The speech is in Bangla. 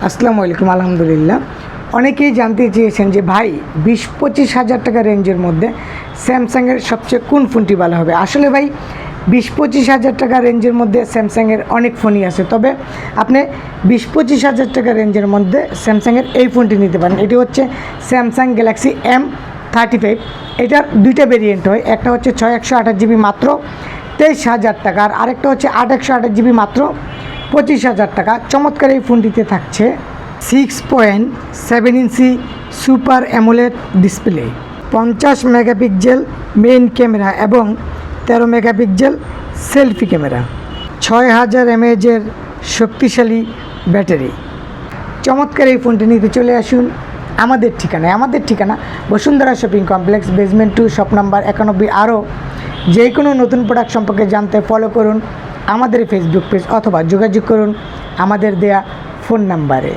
আসসালামু আলাইকুম। আলহামদুলিল্লাহ। অনেকেই জানতে চেয়েছেন যে ভাই 20-25 হাজার টাকা রেঞ্জের মধ্যে স্যামসাংয়ের সবচেয়ে কোন ফোনটি ভালো হবে। আসলে ভাই 20-25 হাজার টাকা রেঞ্জের মধ্যে স্যামসাংয়ের অনেক ফোনই আছে, তবে আপনি 20-25 হাজার টাকা রেঞ্জের মধ্যে স্যামসাংয়ের এই ফোনটি নিতে পারেন। এটি হচ্ছে স্যামসাং গ্যালাক্সি M35। এটার দুইটা ভেরিয়েন্ট হয়, একটা হচ্ছে 6/128 GB মাত্র 23,000 টাকা, আর আরেকটা হচ্ছে 8/128 GB মাত্র 25,000 টাকা। চমৎকার এই ফোনটিতে থাকছে 6.7 inch super AMOLED display, 50 megapixel main camera এবং 13 মেগাপিক্সেল সেলফি ক্যামেরা, 6000 mAh শক্তিশালী ব্যাটারি। চমৎকার এই ফোনটি নিতে চলে আসুন আমাদের ঠিকানা Bashundhara shopping complex, basement 2, shop number 91। আরও যে কোনো নতুন প্রোডাক্ট সম্পর্কে জানতে ফলো করুন আমাদের ফেসবুক পেজ অথবা যোগাযোগ করুন আমাদের দেয়া ফোন নাম্বারে।